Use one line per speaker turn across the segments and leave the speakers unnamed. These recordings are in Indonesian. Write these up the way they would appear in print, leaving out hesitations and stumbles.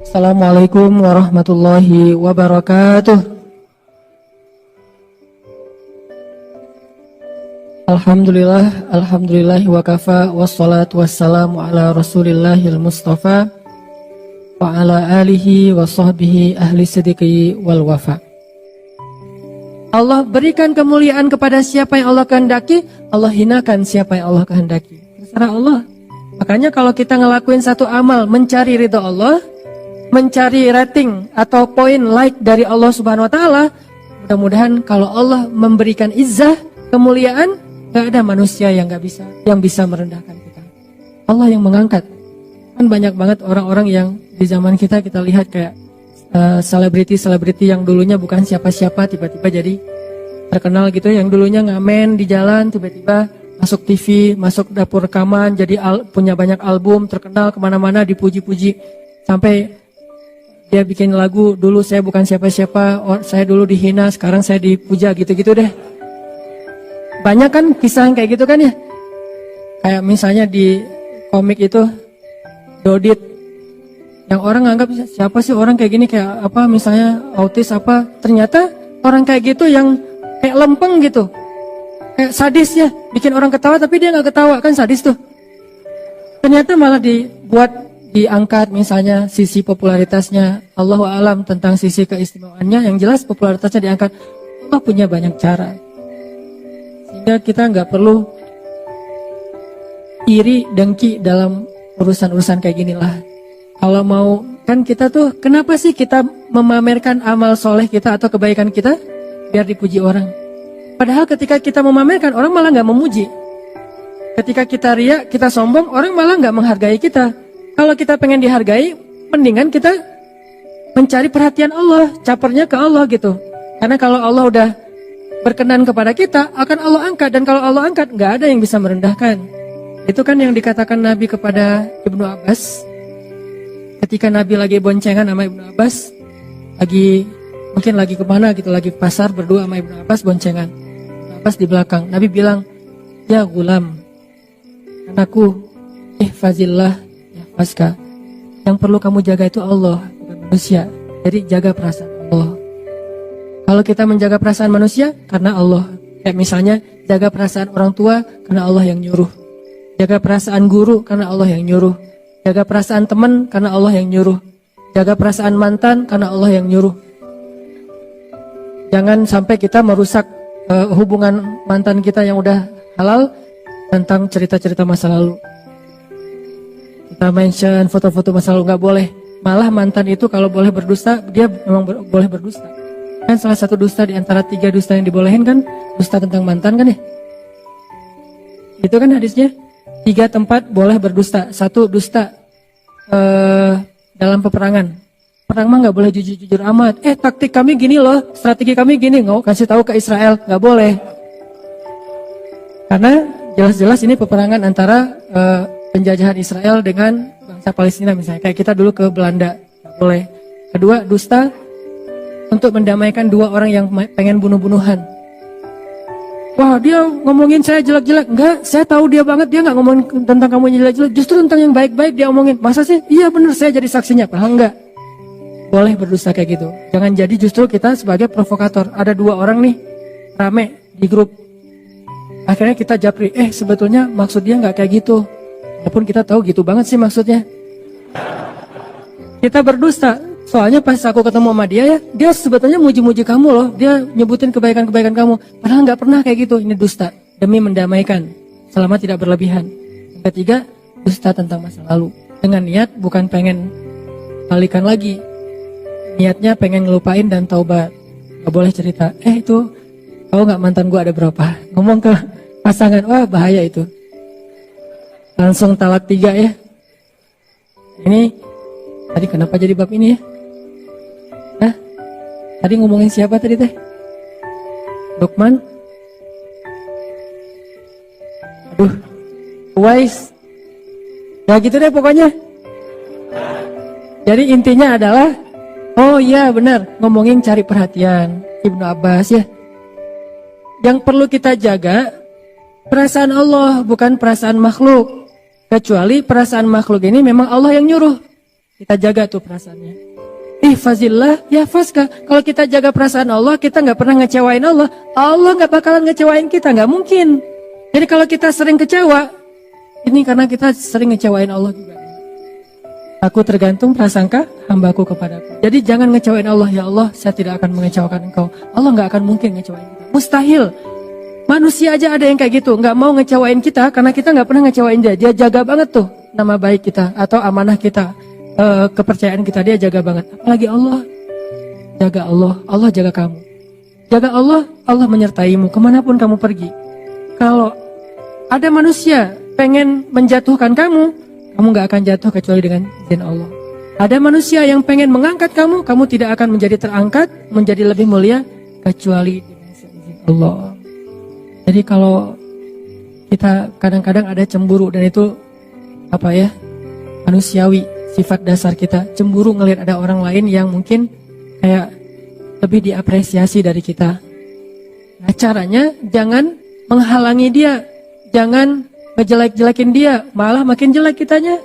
Assalamualaikum warahmatullahi wabarakatuh. Alhamdulillah wa kafa wassalatu wassalamu ala rasulillahil mustafa wa ala alihi wa sahbihi ahli siddiqi wal wafa. Allah berikan kemuliaan kepada siapa yang Allah kehendaki, Allah hinakan siapa yang Allah kehendaki. Terserah Allah. Makanya kalau kita ngelakuin satu amal mencari ridha Allah, mencari rating atau poin like dari Allah Subhanahu wa taala, mudah-mudahan kalau Allah memberikan izzah, kemuliaan, gak ada manusia yang bisa merendahkan kita. Allah yang mengangkat. Kan banyak banget orang-orang yang di zaman kita lihat kayak selebriti yang dulunya bukan siapa-siapa tiba-tiba jadi terkenal gitu, yang dulunya ngamen di jalan tiba-tiba masuk TV, masuk dapur rekaman, jadi punya banyak album, terkenal kemana-mana, dipuji-puji sampai dia bikin lagu, dulu saya bukan siapa-siapa, saya dulu dihina, sekarang saya dipuja, gitu-gitu deh. Banyak kan kisah yang kayak gitu kan ya. Kayak misalnya di komik itu, Dodit. Yang orang anggap siapa sih orang kayak gini, kayak apa misalnya autis apa. Ternyata orang kayak gitu yang kayak lempeng gitu. Kayak sadis ya, bikin orang ketawa tapi dia gak ketawa, kan sadis tuh. Ternyata malah diangkat misalnya sisi popularitasnya, Allahu a'lam tentang sisi keistimewaannya, yang jelas popularitasnya diangkat. Allah punya banyak cara sehingga kita nggak perlu iri dengki dalam urusan-urusan kayak ginilah. Kalau mau, kan kita tuh kenapa sih kita memamerkan amal soleh kita atau kebaikan kita? Biar dipuji orang. Padahal ketika kita memamerkan, orang malah nggak memuji. Ketika kita riya, kita sombong, orang malah nggak menghargai kita. Kalau kita pengen dihargai, mendingan kita mencari perhatian Allah, capernya ke Allah gitu. Karena kalau Allah udah berkenan kepada kita, akan Allah angkat. Dan kalau Allah angkat, nggak ada yang bisa merendahkan. Itu kan yang dikatakan Nabi kepada Ibnu Abbas. Ketika Nabi lagi boncengan sama Ibnu Abbas, mungkin lagi kemana gitu, lagi ke pasar berdua sama Ibnu Abbas boncengan. Ibnu Abbas di belakang. Nabi bilang, ya gulam, anakku, ihfazillah. Pasca, yang perlu kamu jaga itu Allah, bukan manusia. Jadi jaga perasaan Allah. Kalau kita menjaga perasaan manusia, karena Allah. Kayak misalnya, jaga perasaan orang tua, karena Allah yang nyuruh. Jaga perasaan guru, karena Allah yang nyuruh. Jaga perasaan teman, karena Allah yang nyuruh. Jaga perasaan mantan, karena Allah yang nyuruh. Jangan sampai kita merusak hubungan mantan kita yang udah halal tentang cerita-cerita masa lalu. Kita mention foto-foto masa lalu, nggak boleh. Malah mantan itu kalau boleh berdusta, dia memang boleh berdusta. Kan salah satu dusta di antara 3 dusta yang dibolehin kan, dusta tentang mantan kan ya. Itu kan hadisnya, 3 tempat boleh berdusta. 1 dusta dalam peperangan. Perang mah nggak boleh jujur-jujur amat. Taktik kami gini loh, strategi kami gini, nggak kasih tahu ke Israel, nggak boleh. Karena jelas-jelas ini peperangan antara penjajahan Israel dengan bangsa Palestina misalnya. Kayak kita dulu ke Belanda, nggak boleh. Kedua, dusta untuk mendamaikan 2 orang yang pengen bunuh-bunuhan. Wah, dia ngomongin saya jelek-jelek. Enggak, saya tahu dia banget, dia nggak ngomongin tentang kamu jelek-jelek. Justru tentang yang baik-baik dia omongin. Masa sih? Iya bener, saya jadi saksinya. Padahal enggak. Boleh berdusta kayak gitu. Jangan jadi justru kita sebagai provokator. Ada 2 orang nih, rame di grup. Akhirnya kita japri, sebetulnya maksud dia nggak kayak gitu. Walaupun kita tahu gitu banget sih maksudnya. Kita berdusta. Soalnya pas aku ketemu sama dia ya, dia sebetulnya muji-muji kamu loh. Dia nyebutin kebaikan-kebaikan kamu. Padahal nggak pernah kayak gitu. Ini dusta. Demi mendamaikan. Selama tidak berlebihan. Yang ketiga, dusta tentang masa lalu. Dengan niat bukan pengen balikan lagi. Niatnya pengen ngelupain dan taubat. Nggak boleh cerita. Itu tahu nggak mantan gua ada berapa? Ngomong ke pasangan. Wah bahaya itu. Langsung talak 3 ya. Ini tadi kenapa jadi bab ini ya? Tadi ngomongin siapa tadi teh? Lukman? Aduh, Uwais. Ya gitu deh pokoknya. Jadi intinya adalah, oh iya benar, ngomongin cari perhatian Ibnu Abbas ya. Yang perlu kita jaga perasaan Allah, bukan perasaan makhluk. Kecuali perasaan makhluk ini memang Allah yang nyuruh. Kita jaga tuh perasaannya. Ihfazillah yahfazka. Kalau kita jaga perasaan Allah, kita nggak pernah ngecewain Allah. Allah nggak bakalan ngecewain kita, nggak mungkin. Jadi kalau kita sering kecewa, ini karena kita sering ngecewain Allah juga. Aku tergantung prasangka hambaku kepadaku. Jadi jangan ngecewain Allah. Ya Allah, saya tidak akan mengecewakan engkau. Allah nggak akan mungkin ngecewain kita. Mustahil. Manusia aja ada yang kayak gitu, nggak mau ngecewain kita karena kita nggak pernah ngecewain dia. Dia jaga banget tuh nama baik kita atau amanah kita. Kepercayaan kita dia jaga banget. Apalagi Allah. Jaga Allah, Allah jaga kamu. Jaga Allah, Allah menyertaimu kemanapun kamu pergi. Kalau ada manusia pengen menjatuhkan kamu, kamu gak akan jatuh kecuali dengan izin Allah. Ada manusia yang pengen mengangkat kamu, kamu tidak akan menjadi terangkat, menjadi lebih mulia kecuali dengan izin Allah. Jadi kalau kita kadang-kadang ada cemburu dan itu manusiawi. Sifat dasar kita, cemburu ngelihat ada orang lain yang mungkin kayak lebih diapresiasi dari kita. Nah caranya jangan menghalangi dia, jangan ngejelek-jelekin dia, malah makin jelek kitanya.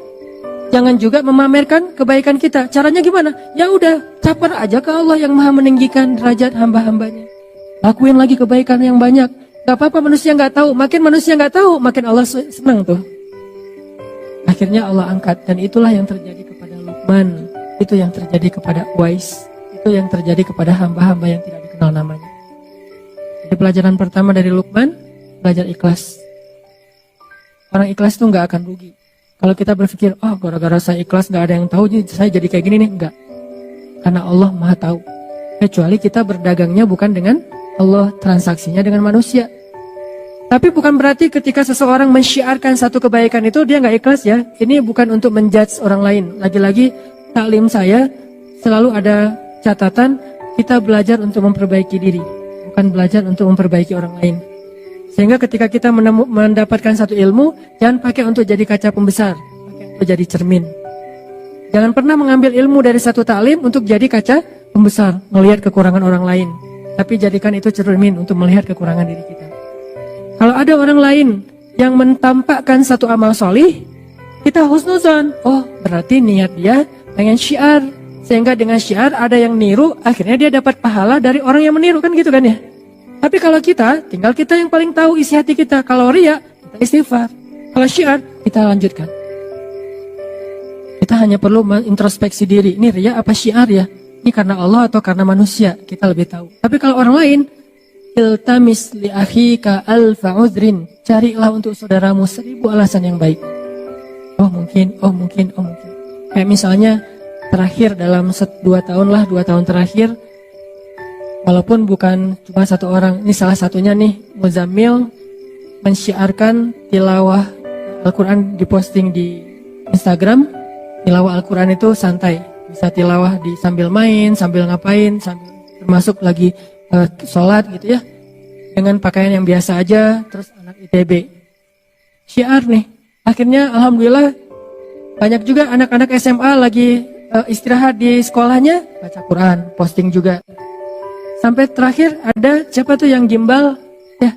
Jangan juga memamerkan kebaikan kita. Caranya gimana? Ya udah, caper aja ke Allah yang maha meninggikan derajat hamba-hambanya. Lakuin lagi kebaikan yang banyak. Gak apa-apa manusia gak tahu, makin manusia gak tahu, makin Allah senang tuh. Akhirnya Allah angkat, dan itulah yang terjadi kepada Luqman, itu yang terjadi kepada Uwais, itu yang terjadi kepada hamba-hamba yang tidak dikenal namanya. Jadi pelajaran pertama dari Luqman, belajar ikhlas. Orang ikhlas itu nggak akan rugi. Kalau kita berpikir, oh gara-gara saya ikhlas nggak ada yang tahu, jadi saya jadi kayak gini nih, enggak. Karena Allah maha tahu. Kecuali kita berdagangnya bukan dengan Allah, transaksinya dengan manusia. Tapi bukan berarti ketika seseorang mensyiarkan satu kebaikan itu dia nggak ikhlas ya. Ini bukan untuk menjudge orang lain. Lagi-lagi taklim saya selalu ada catatan kita belajar untuk memperbaiki diri, bukan belajar untuk memperbaiki orang lain. Sehingga ketika kita mendapatkan satu ilmu, jangan pakai untuk jadi kaca pembesar, pakai untuk jadi cermin. Jangan pernah mengambil ilmu dari satu taklim untuk jadi kaca pembesar, melihat kekurangan orang lain. Tapi jadikan itu cermin untuk melihat kekurangan diri kita. Kalau ada orang lain yang mentampakkan satu amal solih, kita husnuzon. Oh, berarti niat dia pengen syiar. Sehingga dengan syiar ada yang niru, akhirnya dia dapat pahala dari orang yang meniru, kan gitu kan ya. Tapi kalau kita, tinggal kita yang paling tahu isi hati kita. Kalau riya, kita istighfar. Kalau syiar, kita lanjutkan. Kita hanya perlu mengintrospeksi diri. Ini riya apa syiar ya? Ini karena Allah atau karena manusia? Kita lebih tahu. Tapi kalau orang lain, iltamis li akhika alfa udhrin. Carilah untuk saudaramu 1000 alasan yang baik. Oh mungkin. Kayak misalnya terakhir dalam 2 tahun terakhir, walaupun bukan cuma satu orang, ini salah satunya nih, Muzammil mensyiarkan tilawah Al-Quran, diposting di Instagram. Tilawah Al-Quran itu santai, bisa tilawah sambil main, sambil ngapain, termasuk lagi sholat gitu ya, dengan pakaian yang biasa aja. Terus anak ITB syiar nih, akhirnya alhamdulillah banyak juga anak-anak SMA lagi istirahat di sekolahnya, baca Quran, posting juga. Sampai terakhir ada siapa tuh yang gimbal ya,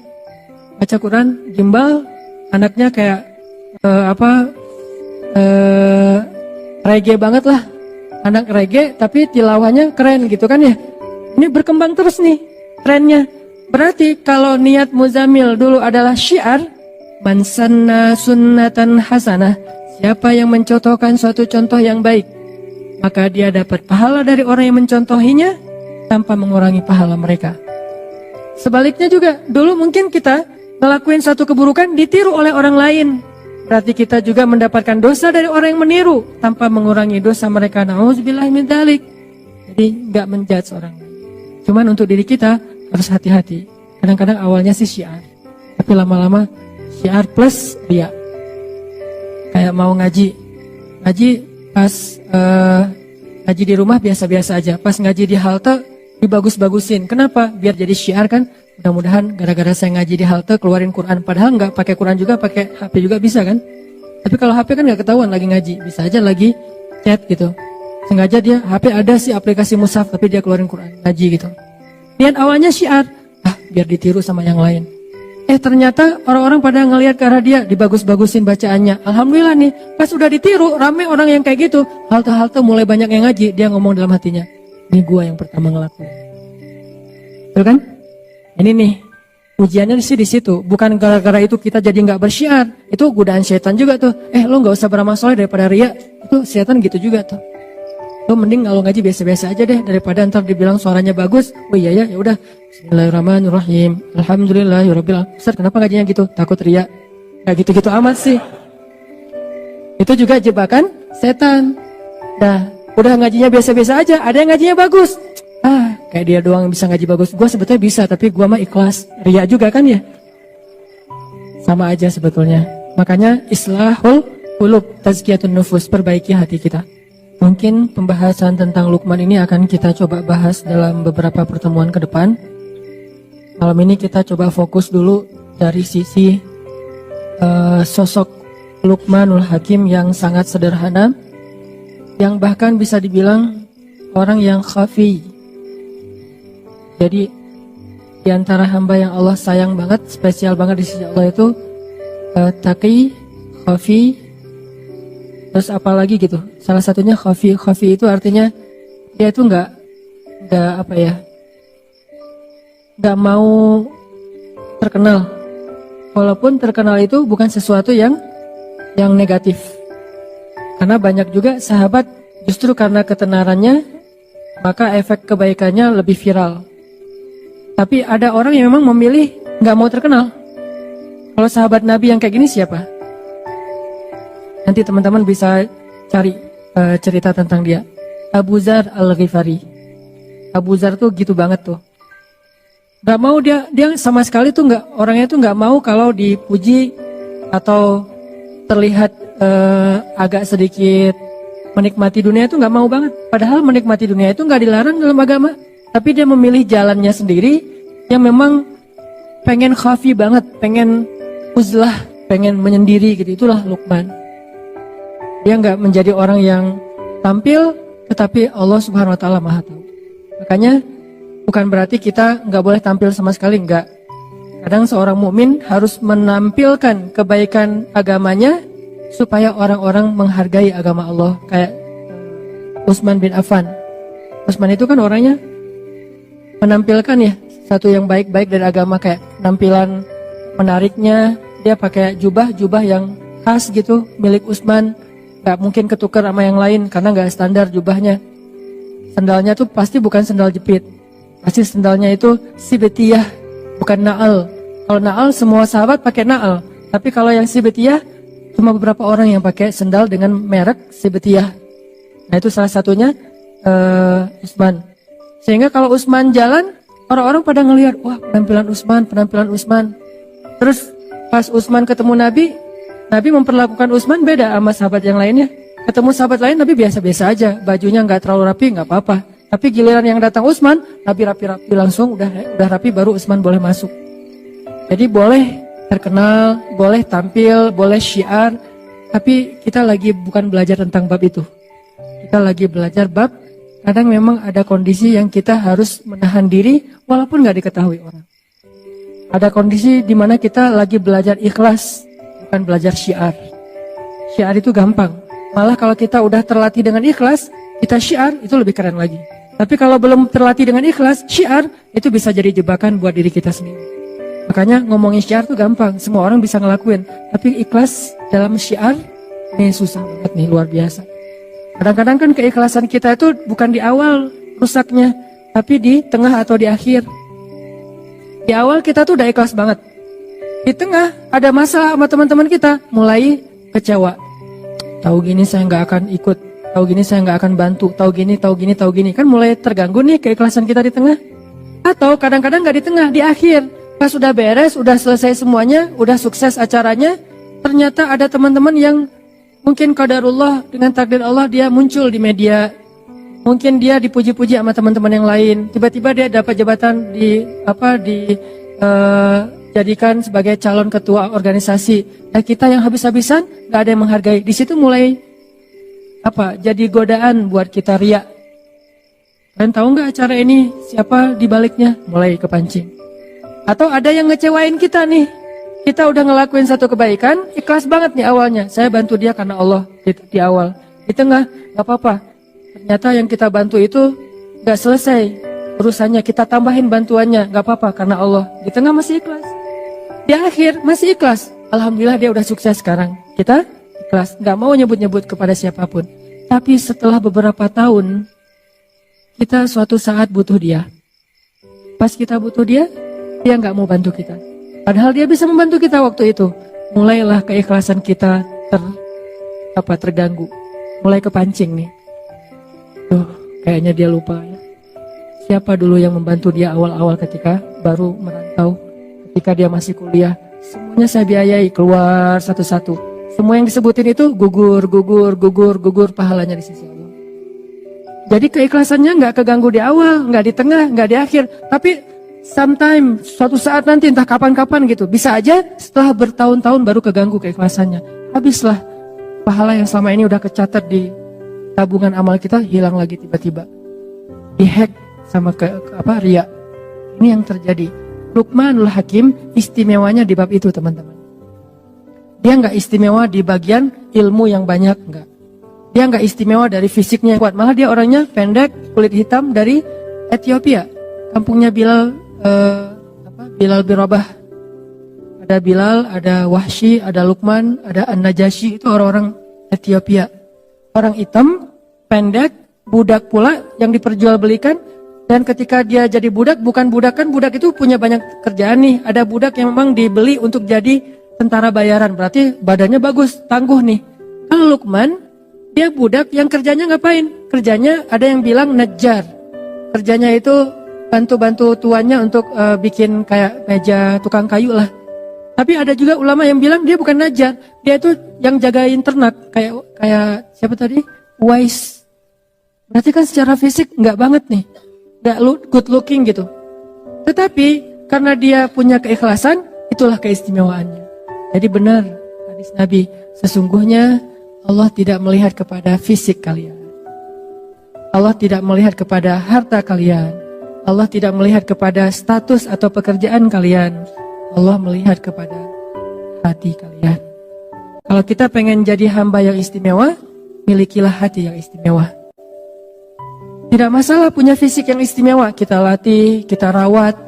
baca Quran gimbal, anaknya kayak reggae banget lah, anak reggae tapi tilawahnya keren gitu kan ya. Ini berkembang terus nih trennya. Berarti kalau niat Muzammil dulu adalah syiar, man sanna sunnatan hasanah, siapa yang mencontohkan suatu contoh yang baik, maka dia dapat pahala dari orang yang mencontohinya tanpa mengurangi pahala mereka. Sebaliknya juga, dulu mungkin kita ngelakuin satu keburukan ditiru oleh orang lain, berarti kita juga mendapatkan dosa dari orang yang meniru tanpa mengurangi dosa mereka. Na'udzubillahi min dzalik. Jadi nggak menjudge orang lain. Cuman untuk diri kita harus hati-hati. Kadang-kadang awalnya sih syiar, tapi lama-lama syiar plus riya. Kayak mau ngaji pas ngaji di rumah biasa-biasa aja, pas ngaji di halte dibagus-bagusin. Kenapa? Biar jadi syiar kan. Mudah-mudahan gara-gara saya ngaji di halte keluarin Quran, padahal nggak pakai Quran juga, pakai HP juga bisa kan. Tapi kalau HP kan nggak ketahuan lagi ngaji, bisa aja lagi chat gitu. Sengaja dia HP ada sih aplikasi mushaf, tapi dia keluarin Quran ngaji gitu. Niat awalnya syiar, biar ditiru sama yang lain. Ternyata orang-orang pada ngelihat ke arah dia, dibagus-bagusin bacaannya. Alhamdulillah nih, pas udah ditiru, rame orang yang kayak gitu. Halte-halte mulai banyak yang ngaji, dia ngomong dalam hatinya, ini gua yang pertama ngelakuin. Betul kan? Ini nih, ujiannya sih di situ. Bukan gara-gara itu kita jadi nggak bersyiar. Itu godaan setan juga tuh. Lo nggak usah beramal soleh daripada ria. Itu setan gitu juga tuh. Lo mending kalau ngaji biasa-biasa aja deh daripada ntar dibilang suaranya bagus. Oh iya ya, ya udah. Bismillahirrahmanirrahim. Alhamdulillahirabbil alamin. Ustaz, kenapa ngajinya gitu? Takut ria. Nggak gitu-gitu amat sih. Itu juga jebakan setan. Dah, udah ngajinya biasa-biasa aja. Ada yang ngajinya bagus. Kayak dia doang yang bisa ngaji bagus. Gua sebetulnya bisa, tapi gua mah ikhlas. Ria juga kan ya? Sama aja sebetulnya. Makanya islahul qulub, tazkiyatun nufus, perbaiki hati kita. Mungkin pembahasan tentang Luqman ini akan kita coba bahas dalam beberapa pertemuan ke depan. Malam ini kita coba fokus dulu dari sisi sosok Luqmanul Hakim yang sangat sederhana, yang bahkan bisa dibilang orang yang khafi. Jadi di antara hamba yang Allah sayang banget, spesial banget di sisi Allah itu taqi, khafi, terus apa lagi gitu. Salah satunya khafi. Khafi itu artinya dia itu nggak mau terkenal. Walaupun terkenal itu bukan sesuatu yang negatif. Karena banyak juga sahabat justru karena ketenarannya maka efek kebaikannya lebih viral. Tapi ada orang yang memang memilih nggak mau terkenal. Kalau sahabat Nabi yang kayak gini siapa? Nanti teman-teman bisa cari cerita tentang dia. Abu Dzar Al-Ghifari. Abu Dzar tuh gitu banget tuh. Gak mau dia sama sekali tuh orangnya tuh nggak mau kalau dipuji atau terlihat agak sedikit menikmati dunia itu nggak mau banget. Padahal menikmati dunia itu nggak dilarang dalam agama. Tapi dia memilih jalannya sendiri yang memang pengen khafi banget, pengen uzlah, pengen menyendiri gitu. Itulah Luqman. Dia nggak menjadi orang yang tampil, tetapi Allah Subhanahu Wa Taala Maha Tahu. Makanya bukan berarti kita nggak boleh tampil sama sekali, nggak. Kadang seorang mukmin harus menampilkan kebaikan agamanya supaya orang-orang menghargai agama Allah. Kayak Utsman bin Affan. Utsman itu kan orangnya menampilkan ya satu yang baik-baik dari agama, kayak penampilan menariknya. Dia pakai jubah yang khas gitu milik Utsman. Gak mungkin ketukar sama yang lain karena gak standar jubahnya. Sendalnya tuh pasti bukan sendal jepit, pasti sendalnya itu sibetiyah, bukan naal. Kalau naal semua sahabat pakai naal, tapi kalau yang sibetiyah cuma beberapa orang yang pakai sendal dengan merek sibetiyah. Nah itu salah satunya Utsman. Sehingga kalau Utsman jalan, orang-orang pada ngelihat, wah penampilan Utsman. Terus pas Utsman ketemu Nabi memperlakukan Utsman beda sama sahabat yang lainnya. Ketemu sahabat lain Nabi biasa-biasa aja, bajunya nggak terlalu rapi, nggak apa-apa. Tapi giliran yang datang Utsman, Nabi rapi-rapi langsung, udah rapi baru Utsman boleh masuk. Jadi boleh terkenal, boleh tampil, boleh syiar, tapi kita lagi bukan belajar tentang bab itu. Kita lagi belajar bab kadang memang ada kondisi yang kita harus menahan diri walaupun nggak diketahui orang. Ada kondisi di mana kita lagi belajar ikhlas, bukan belajar syiar. Syiar itu gampang. Malah kalau kita udah terlatih dengan ikhlas, kita syiar itu lebih keren lagi. Tapi kalau belum terlatih dengan ikhlas, syiar itu bisa jadi jebakan buat diri kita sendiri. Makanya ngomongin syiar itu gampang, semua orang bisa ngelakuin. Tapi ikhlas dalam syiar ini susah banget nih, luar biasa. Kadang-kadang kan keikhlasan kita itu bukan di awal rusaknya, tapi di tengah atau di akhir. Di awal kita tuh udah ikhlas banget. Di tengah ada masalah sama teman-teman kita, mulai kecewa. Tahu gini saya nggak akan ikut, tahu gini saya nggak akan bantu, tahu gini. Kan mulai terganggu nih keikhlasan kita di tengah. Atau kadang-kadang nggak di tengah, di akhir. Pas sudah beres, udah selesai semuanya, udah sukses acaranya, ternyata ada teman-teman yang mungkin qadarullah dengan takdir Allah dia muncul di media. Mungkin dia dipuji-puji sama teman-teman yang lain. Tiba-tiba dia dapat jabatan jadikan sebagai calon ketua organisasi. Dan kita yang habis-habisan nggak ada yang menghargai. Di situ mulai jadi godaan buat kita riya. Dan tahu nggak acara ini siapa di baliknya? Mulai kepancing. Atau ada yang ngecewain kita nih. Kita udah ngelakuin satu kebaikan, ikhlas banget nih awalnya. Saya bantu dia karena Allah di awal. Di tengah, gak apa-apa. Ternyata yang kita bantu itu gak selesai urusannya. Kita tambahin bantuannya, gak apa-apa karena Allah. Di tengah masih ikhlas. Di akhir masih ikhlas. Alhamdulillah dia udah sukses sekarang. Kita ikhlas, gak mau nyebut-nyebut kepada siapapun. Tapi setelah beberapa tahun, kita suatu saat butuh dia. Pas kita butuh dia gak mau bantu kita. Padahal dia bisa membantu kita waktu itu. Mulailah keikhlasan kita terganggu. Mulai kepancing nih. Kayaknya dia lupa ya. Siapa dulu yang membantu dia awal-awal ketika baru merantau, ketika dia masih kuliah. Semuanya saya biayai, keluar satu-satu. Semua yang disebutin itu gugur pahalanya di sisi Allah. Jadi keikhlasannya nggak keganggu di awal, nggak di tengah, nggak di akhir. Tapi sometime, suatu saat nanti entah kapan-kapan gitu. Bisa aja setelah bertahun-tahun baru keganggu keikhlasannya. Habislah pahala yang selama ini udah kecatat di tabungan amal kita, hilang lagi tiba-tiba. Dihack sama riya. Ini yang terjadi. Luqmanul Hakim istimewanya di bab itu, teman-teman. Dia nggak istimewa di bagian ilmu yang banyak, nggak. Dia nggak istimewa dari fisiknya yang kuat. Malah dia orangnya pendek, kulit hitam dari Ethiopia. Kampungnya Bilal bin Rabah. Ada Bilal, ada Wahsy, ada Luqman, ada An-Najasyi. Itu orang-orang Ethiopia. Orang hitam, pendek, budak pula yang diperjualbelikan. Dan ketika dia jadi budak, bukan budak, kan budak itu punya banyak kerjaan nih. Ada budak yang memang dibeli untuk jadi tentara bayaran. Berarti badannya bagus, tangguh nih. Kalau Luqman, dia budak yang kerjanya ngapain? Kerjanya ada yang bilang najjar. Kerjanya itu bantu-bantu tuannya untuk bikin kayak meja tukang kayu lah. Tapi ada juga ulama yang bilang dia bukan najjar. Dia itu yang jagain ternak. Kayak siapa tadi? Uwais. Berarti kan secara fisik nggak banget nih. Nggak good looking gitu. Tetapi karena dia punya keikhlasan, itulah keistimewaannya. Jadi benar hadis Nabi, sesungguhnya Allah tidak melihat kepada fisik kalian. Allah tidak melihat kepada harta kalian. Allah tidak melihat kepada status atau pekerjaan kalian. Allah melihat kepada hati kalian. Kalau kita pengen jadi hamba yang istimewa, milikilah hati yang istimewa. Tidak masalah punya fisik yang istimewa, kita latih, kita rawat.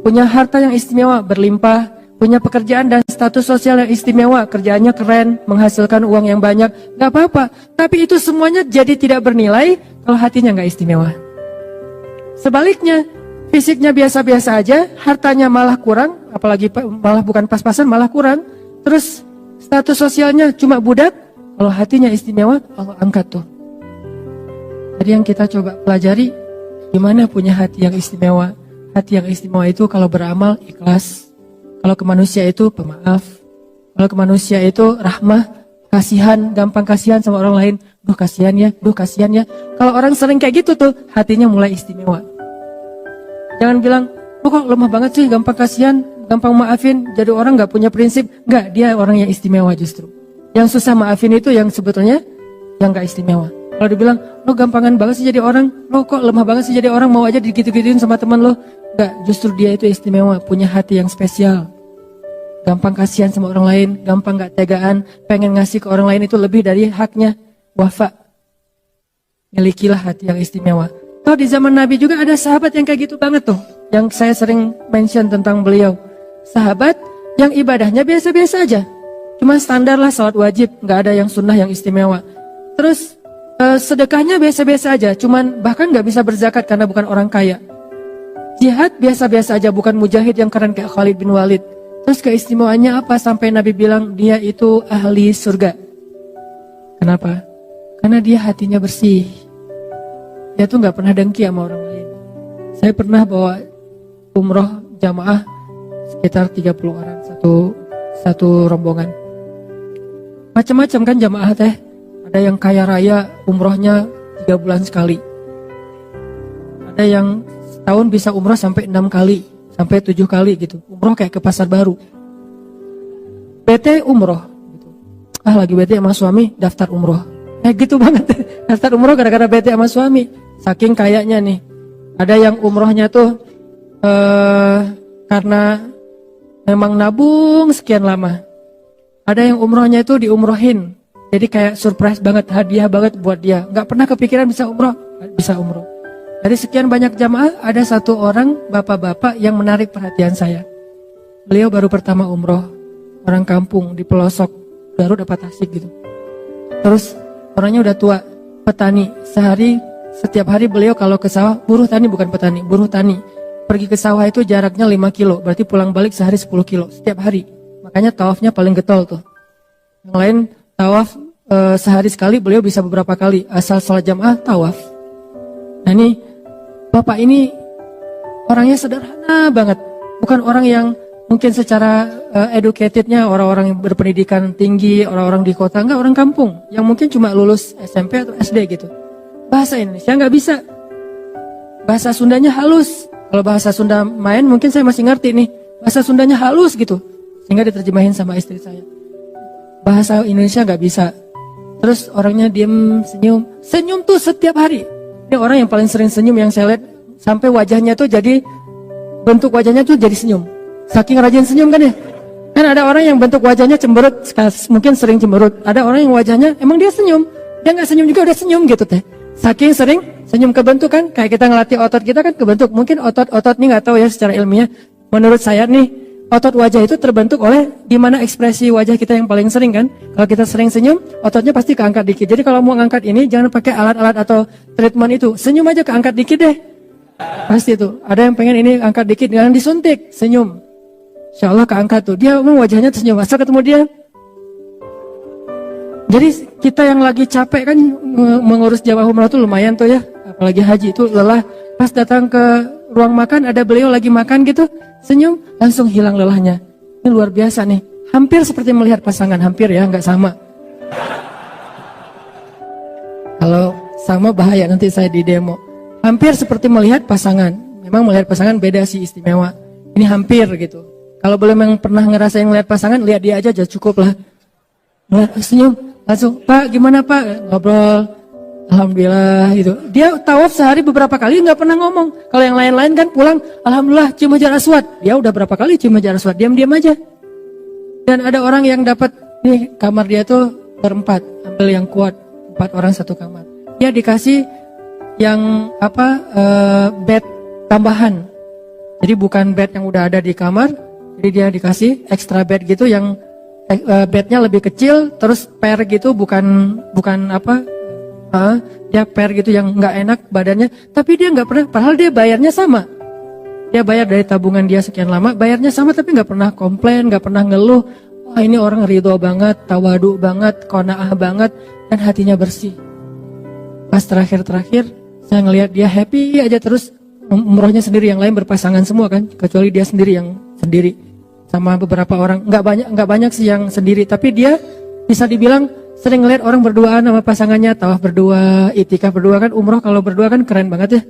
Punya harta yang istimewa, berlimpah. Punya pekerjaan dan status sosial yang istimewa, kerjaannya keren, menghasilkan uang yang banyak, gak apa-apa. Tapi itu semuanya jadi tidak bernilai kalau hatinya gak istimewa. Sebaliknya, fisiknya biasa-biasa aja, hartanya malah kurang, apalagi malah bukan pas-pasan, malah kurang. Terus status sosialnya cuma budak, kalau hatinya istimewa, Allah angkat tuh. Jadi yang kita coba pelajari, gimana punya hati yang istimewa. Hati yang istimewa itu kalau beramal ikhlas. Kalau ke manusia itu pemaaf. Kalau ke manusia itu rahmah, kasihan, gampang kasihan sama orang lain. Duh kasihan ya. Kalau orang sering kayak gitu tuh, hatinya mulai istimewa. Jangan bilang, kok lemah banget sih, gampang kasihan, gampang maafin. Jadi orang gak punya prinsip. Enggak, dia orang yang istimewa justru. Yang susah maafin itu yang sebetulnya yang gak istimewa. Kalau dibilang, lo gampangan banget sih jadi orang, lo kok lemah banget sih jadi orang, mau aja digitu-gituin sama teman lo. Enggak, justru dia itu istimewa, punya hati yang spesial. Gampang kasihan sama orang lain, gampang gak tegaan, pengen ngasih ke orang lain itu lebih dari haknya. Wafa. Milikilah hati yang istimewa. Toh di zaman Nabi juga ada sahabat yang kayak gitu banget tuh. Yang saya sering mention tentang beliau. Sahabat yang ibadahnya biasa-biasa aja. Cuma standar lah salat wajib, gak ada yang sunnah yang istimewa. Terus sedekahnya biasa-biasa aja, cuman bahkan gak bisa berzakat karena bukan orang kaya. Jihad biasa-biasa aja, bukan mujahid yang keren kayak Khalid bin Walid. Terus keistimewaannya apa sampai Nabi bilang dia itu ahli surga? Kenapa? Karena dia hatinya bersih. Dia tuh gak pernah dengki sama orang lain. Saya pernah bawa umroh jamaah sekitar 30 orang satu rombongan. Macam-macam kan jamaah teh. Ada yang kaya raya, umrohnya 3 bulan sekali. Ada yang setahun bisa umroh sampai 6 kali, sampai 7 kali gitu. Umroh kayak ke pasar baru. BT umroh gitu. Lagi BT sama suami, daftar umroh. Gitu banget. Daftar umroh gara-gara BT sama suami. Saking kayaknya nih. Ada yang umrohnya tuh karena memang nabung sekian lama. Ada yang umrohnya itu diumrohin. Jadi kayak surprise banget, hadiah banget buat dia. Nggak pernah kepikiran bisa umroh. Dari sekian banyak jamaah, ada satu orang bapak-bapak yang menarik perhatian saya. Beliau baru pertama umroh, orang kampung di pelosok Garut apa Tasik gitu. Terus orangnya udah tua, petani. Setiap hari beliau kalau ke sawah, buruh tani bukan petani, buruh tani. Pergi ke sawah itu jaraknya 5 kilo, berarti pulang balik sehari 10 kilo setiap hari. Makanya tawafnya paling getol tuh. Yang lain tawaf sehari sekali, beliau bisa beberapa kali. Asal sholat jamaah tawaf. Nah ini bapak ini orangnya sederhana banget. Bukan orang yang mungkin secara educatednya orang-orang yang berpendidikan tinggi, orang-orang di kota. Enggak, orang kampung yang mungkin cuma lulus SMP atau SD gitu. Bahasa Indonesia nggak bisa. Bahasa Sundanya halus. Kalau bahasa Sunda main mungkin saya masih ngerti nih. Bahasa Sundanya halus gitu. Sehingga diterjemahin sama istri saya. Bahasa Indonesia nggak bisa. Terus orangnya diem, senyum. Senyum tuh setiap hari. Ini orang yang paling sering senyum yang saya lihat. Sampai wajahnya tuh jadi, bentuk wajahnya tuh jadi senyum. Saking rajin senyum kan ya. Kan ada orang yang bentuk wajahnya cemberut, mungkin sering cemberut. Ada orang yang wajahnya emang dia senyum. Dia nggak senyum juga udah senyum gitu teh. Saking sering senyum kebentuk kan. Kayak kita ngelatih otot kita kan kebentuk. Mungkin otot ini nggak tahu ya secara ilmiah. Menurut saya nih, otot wajah itu terbentuk oleh gimana ekspresi wajah kita yang paling sering kan. Kalau kita sering senyum, ototnya pasti keangkat dikit. Jadi kalau mau ngangkat ini, jangan pakai alat-alat atau treatment itu. Senyum aja keangkat dikit deh. Pasti itu. Ada yang pengen ini angkat dikit, jangan disuntik. Senyum. Insya Allah keangkat tuh. Dia mau wajahnya tersenyum. Asal ketemu dia. Jadi kita yang lagi capek kan mengurus jamaah umrah tuh lumayan tuh ya. Apalagi haji itu lelah. Pas datang ke ruang makan, ada beliau lagi makan gitu. Senyum, langsung hilang lelahnya. Ini luar biasa nih. Hampir seperti melihat pasangan, hampir ya, nggak sama. Kalau sama bahaya nanti saya di demo. Hampir seperti melihat pasangan. Memang melihat pasangan beda sih, istimewa. Ini hampir gitu. Kalau belum yang pernah ngerasain melihat pasangan, lihat dia aja cukup lah. Senyum, langsung, Pak gimana Pak? Ngobrol. Alhamdulillah gitu. Dia tawaf sehari beberapa kali nggak pernah ngomong. Kalau yang lain-lain kan pulang, alhamdulillah cium hajar aswad. Dia udah berapa kali cium hajar aswad, diam-diam aja. Dan ada orang yang dapat nih kamar dia tuh berempat, ambil yang kuat, 4 orang satu kamar. Dia dikasih yang bed tambahan. Jadi bukan bed yang udah ada di kamar, jadi dia dikasih extra bed gitu yang bednya lebih kecil, terus pair gitu, bukan dia pair gitu yang nggak enak badannya, tapi dia nggak pernah, padahal dia bayarnya sama, dia bayar dari tabungan dia sekian lama, bayarnya sama tapi nggak pernah komplain, nggak pernah ngeluh. Wah ini orang ridho banget, tawadu banget, qanaah banget, dan hatinya bersih. Pas terakhir saya ngelihat dia happy aja terus, umrohnya sendiri, yang lain berpasangan semua kan, kecuali dia sendiri yang sendiri sama beberapa orang, nggak banyak sih yang sendiri, tapi dia bisa dibilang sering ngeliat orang berduaan sama pasangannya, tawaf berdua, itikaf berdua kan. Umroh kalau berdua kan keren banget ya,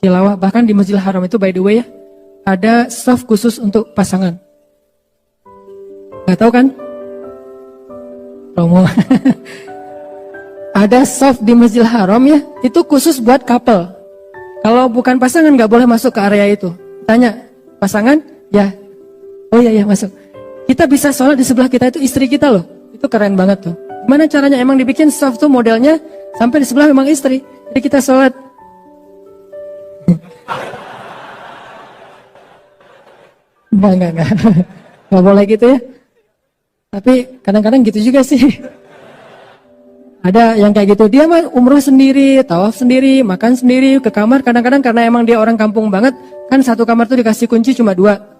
tilawah. Bahkan di Masjidil Haram itu by the way ya, ada shaf khusus untuk pasangan. Gak tahu kan? Promo. Ada shaf di Masjidil Haram ya, itu khusus buat couple. Kalau bukan pasangan gak boleh masuk ke area itu. Tanya, pasangan? Ya. Oh iya masuk. Kita bisa sholat di sebelah kita itu istri kita loh. Itu keren banget tuh. Gimana caranya? Emang dibikin soft tuh modelnya sampai di sebelah memang istri. Jadi kita sholat. Enggak. Nggak boleh gitu ya. Tapi kadang-kadang gitu juga sih. Ada yang kayak gitu. Dia mah umroh sendiri, tawaf sendiri, makan sendiri, ke kamar. Kadang-kadang karena emang dia orang kampung banget, kan satu kamar tuh dikasih kunci cuma 2.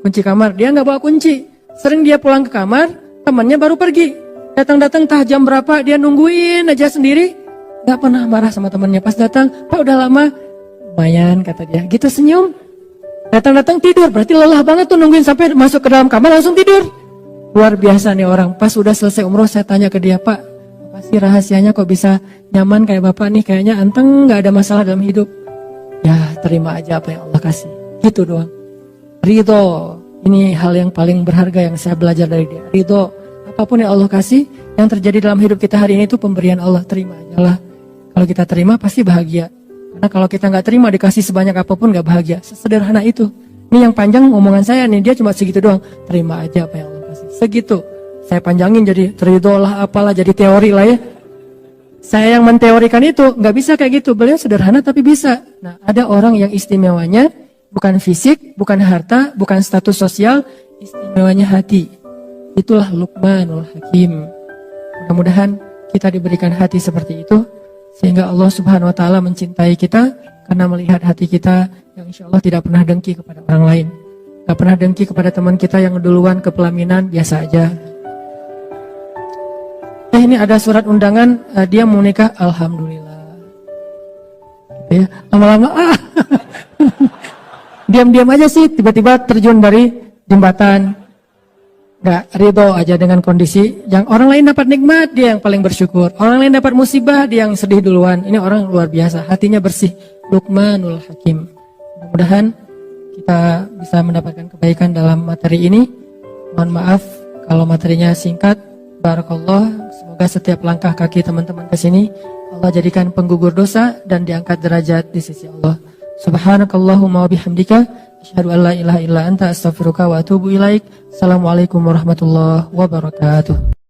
Kunci kamar, dia nggak bawa kunci. Sering dia pulang ke kamar, temannya baru pergi. Datang-datang tah jam berapa, dia nungguin aja sendiri. Nggak pernah marah sama temannya. Pas datang, Pak udah lama. Lumayan kata dia, gitu senyum. Datang-datang tidur, berarti lelah banget tuh nungguin sampai masuk ke dalam kamar langsung tidur. Luar biasa nih orang. Pas udah selesai umroh saya tanya ke dia, Pak, apa sih rahasianya kok bisa nyaman kayak Bapak nih? Kayaknya anteng nggak ada masalah dalam hidup. Ya terima aja apa yang Allah kasih. Gitu doang. Ridho, ini hal yang paling berharga yang saya belajar dari dia. Ridho, apapun yang Allah kasih, yang terjadi dalam hidup kita hari ini itu pemberian Allah, terima aja lah. Kalau kita terima pasti bahagia. Karena kalau kita nggak terima dikasih sebanyak apapun nggak bahagia. Sesederhana itu. Ini yang panjang omongan saya nih, dia cuma segitu doang. Terima aja apa yang Allah kasih. Segitu. Saya panjangin jadi teridolah apalah, jadi teori lah ya. Saya yang menteorikan itu nggak bisa kayak gitu. Beliau sederhana tapi bisa. Nah, ada orang yang istimewanya bukan fisik, bukan harta, bukan status sosial, istimewanya hati. Itulah Luqmanul Hakim. Mudah-mudahan kita diberikan hati seperti itu, sehingga Allah Subhanahu wa Ta'ala mencintai kita karena melihat hati kita yang insya Allah tidak pernah dengki kepada orang lain, gak pernah dengki kepada teman kita yang duluan ke pelaminan, biasa aja. Ini ada surat undangan, dia mau nikah, alhamdulillah. Gitu ya, lama-lama diam-diam aja sih, tiba-tiba terjun dari jembatan. Gak ridho aja dengan kondisi yang orang lain dapat nikmat, dia yang paling bersyukur. Orang lain dapat musibah, dia yang sedih duluan. Ini orang luar biasa, hatinya bersih. Luqmanul Hakim. Mudah-mudahan kita bisa mendapatkan kebaikan dalam materi ini. Mohon maaf kalau materinya singkat. Barakallah. Semoga setiap langkah kaki teman-teman ke sini Allah jadikan penggugur dosa dan diangkat derajat di sisi Allah. Subhanakallahumma wa bihamdika asyhadu an la ilaha illa anta astaghfiruka wa atubu ilaik. Assalamualaikum warahmatullahi wabarakatuh.